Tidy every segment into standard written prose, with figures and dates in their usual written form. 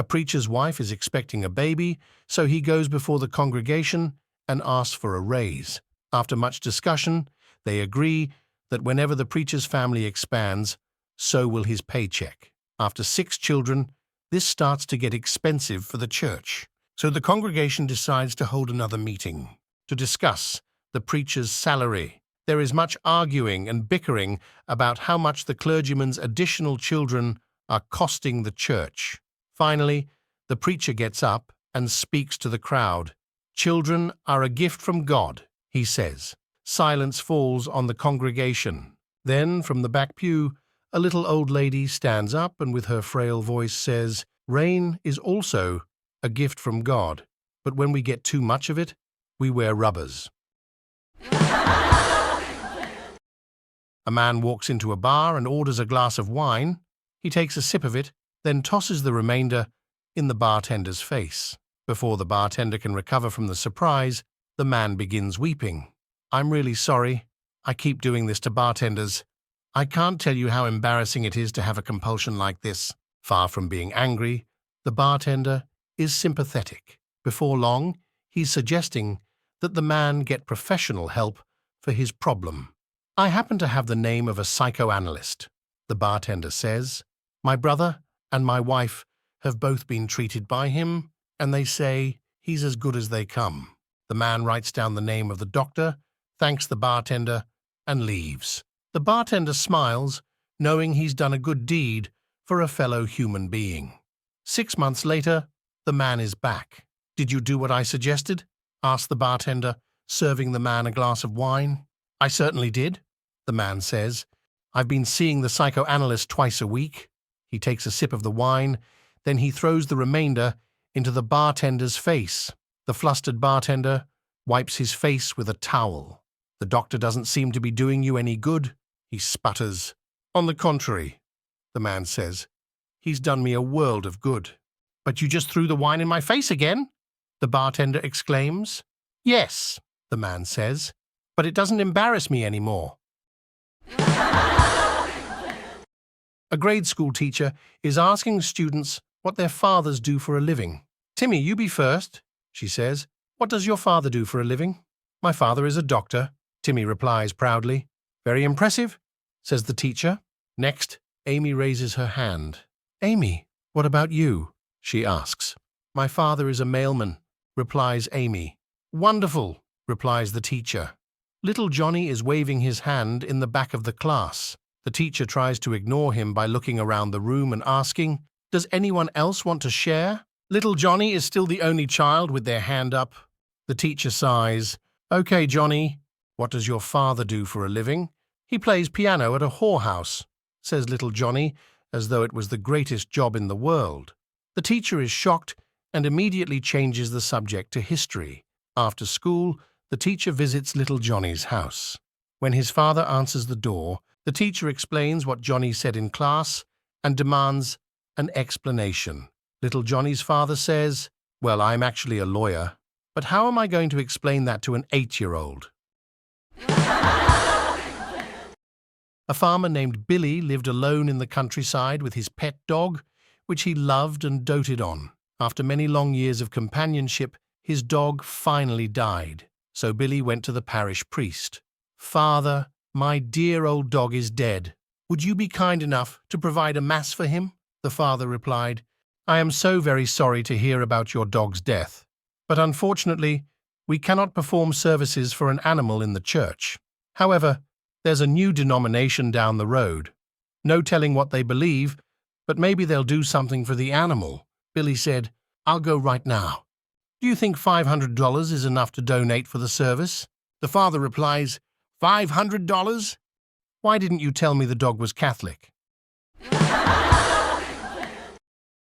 preacher's wife is expecting a baby, so he goes before the congregation and asks for a raise. After much discussion, they agree that whenever the preacher's family expands, so will his paycheck. After 6 children, this starts to get expensive for the church. So the congregation decides to hold another meeting to discuss the preacher's salary. There is much arguing and bickering about how much the clergyman's additional children are costing the church. Finally, the preacher gets up and speaks to the crowd. "Children are a gift from God," he says. Silence falls on the congregation. Then, from the back pew, a little old lady stands up and with her frail voice says, "Rain is also a gift from God, but when we get too much of it, we wear rubbers." A man walks into a bar and orders a glass of wine. He takes a sip of it, then tosses the remainder in the bartender's face. Before the bartender can recover from the surprise, the man begins weeping. "I'm really sorry. I keep doing this to bartenders. I can't tell you how embarrassing it is to have a compulsion like this." Far from being angry, the bartender is sympathetic. Before long, he's suggesting that the man get professional help for his problem. "I happen to have the name of a psychoanalyst," the bartender says. "My brother and my wife have both been treated by him, and they say he's as good as they come." The man writes down the name of the doctor, thanks the bartender, and leaves. The bartender smiles, knowing he's done a good deed for a fellow human being. 6 months later, the man is back. "Did you do what I suggested?" asked the bartender, serving the man a glass of wine. "I certainly did," the man says. "I've been seeing the psychoanalyst twice a week." He takes a sip of the wine, then he throws the remainder into the bartender's face. The flustered bartender wipes his face with a towel. "The doctor doesn't seem to be doing you any good," he sputters. "On the contrary," the man says, "he's done me a world of good." "But you just threw the wine in my face again," the bartender exclaims. "Yes," the man says, "but it doesn't embarrass me anymore." A grade school teacher is asking students what their fathers do for a living. "Timmy, you be first," she says. "What does your father do for a living?" "My father is a doctor," Timmy replies proudly. "Very impressive," says the teacher. Next, Amy raises her hand. "Amy, what about you?" she asks. "My father is a mailman," replies Amy. "Wonderful," replies the teacher. Little Johnny is waving his hand in the back of the class. The teacher tries to ignore him by looking around the room and asking, "Does anyone else want to share?" Little Johnny is still the only child with their hand up. The teacher sighs. "Okay, Johnny, what does your father do for a living?" "He plays piano at a whorehouse," says little Johnny, as though it was the greatest job in the world. The teacher is shocked and immediately changes the subject to history. After school, the teacher visits little Johnny's house. When his father answers the door, the teacher explains what Johnny said in class and demands an explanation. Little Johnny's father says, "Well, I'm actually a lawyer, but how am I going to explain that to an 8-year-old? A farmer named Billy lived alone in the countryside with his pet dog, which he loved and doted on. After many long years of companionship, his dog finally died. So Billy went to the parish priest. "Father, my dear old dog is dead. Would you be kind enough to provide a mass for him?" The father replied, "I am so very sorry to hear about your dog's death, but unfortunately, we cannot perform services for an animal in the church. However, there's a new denomination down the road. No telling what they believe, but maybe they'll do something for the animal." Billy said, "I'll go right now. Do you think $500 is enough to donate for the service?" The father replies, $500? Why didn't you tell me the dog was Catholic?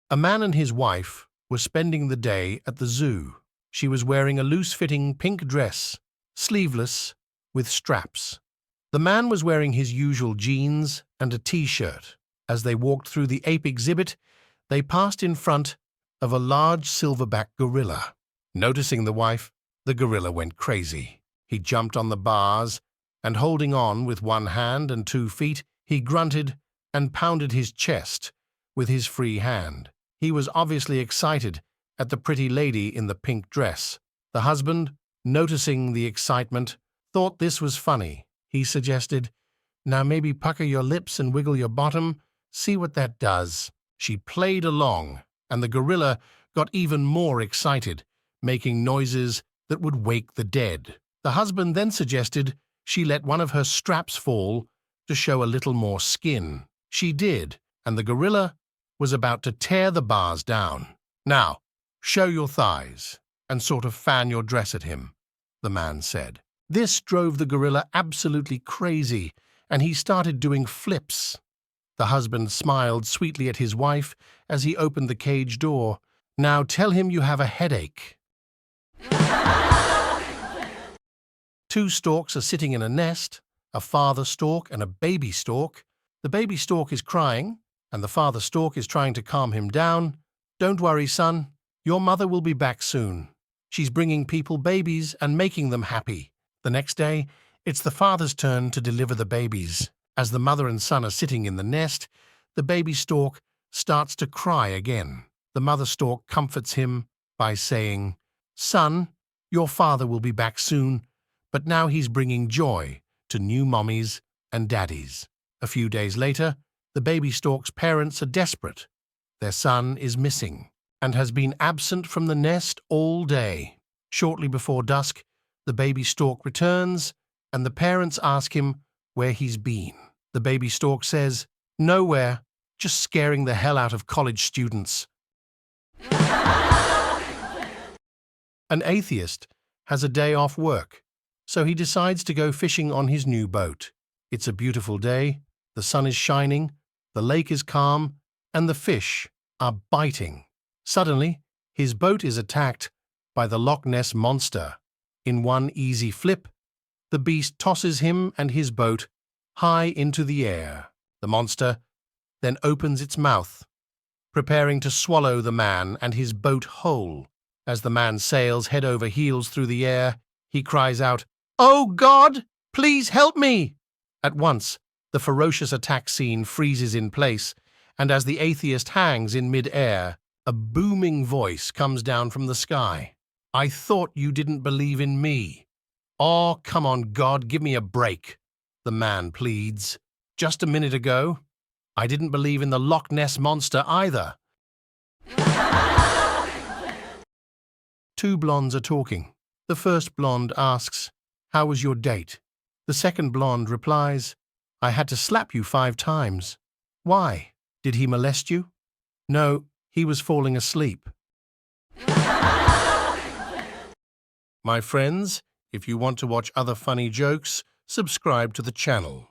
A man and his wife were spending the day at the zoo. She was wearing a loose-fitting pink dress, sleeveless, with straps. The man was wearing his usual jeans and a t-shirt. As they walked through the ape exhibit, they passed in front of a large silverback gorilla. Noticing the wife, the gorilla went crazy. He jumped on the bars, and holding on with one hand and 2 feet, he grunted and pounded his chest with his free hand. He was obviously excited at the pretty lady in the pink dress. The husband, noticing the excitement, thought this was funny. He suggested, "Now maybe pucker your lips and wiggle your bottom. See what that does." She played along, and the gorilla got even more excited, making noises that would wake the dead. The husband then suggested she let one of her straps fall to show a little more skin. She did, and the gorilla was about to tear the bars down. "Now, show your thighs and sort of fan your dress at him," the man said. This drove the gorilla absolutely crazy, and he started doing flips. The husband smiled sweetly at his wife as he opened the cage door. "Now tell him you have a headache." Two storks are sitting in a nest, a father stork and a baby stork. The baby stork is crying, and the father stork is trying to calm him down. "Don't worry, son. Your mother will be back soon. She's bringing people babies and making them happy." The next day, it's the father's turn to deliver the babies. As the mother and son are sitting in the nest, the baby stork starts to cry again. The mother stork comforts him by saying, "Son, your father will be back soon, but now he's bringing joy to new mommies and daddies." A few days later, the baby stork's parents are desperate. Their son is missing and has been absent from the nest all day. Shortly before dusk, the baby stork returns, and the parents ask him where he's been. The baby stork says, "Nowhere, just scaring the hell out of college students." An atheist has a day off work, so he decides to go fishing on his new boat. It's a beautiful day, the sun is shining, the lake is calm, and the fish are biting. Suddenly, his boat is attacked by the Loch Ness Monster. In one easy flip, the beast tosses him and his boat high into the air. The monster then opens its mouth, preparing to swallow the man and his boat whole. As the man sails head over heels through the air, he cries out, "Oh God, please help me!" At once, the ferocious attack scene freezes in place, and as the atheist hangs in mid-air, a booming voice comes down from the sky. "I thought you didn't believe in me." "Oh, come on, God, give me a break," the man pleads. "Just a minute ago, I didn't believe in the Loch Ness Monster either." Two blondes are talking. The first blonde asks, "How was your date?" The second blonde replies, "I had to slap you 5 times. Why? Did he molest you?" "No, he was falling asleep." My friends, if you want to watch other funny jokes, subscribe to the channel.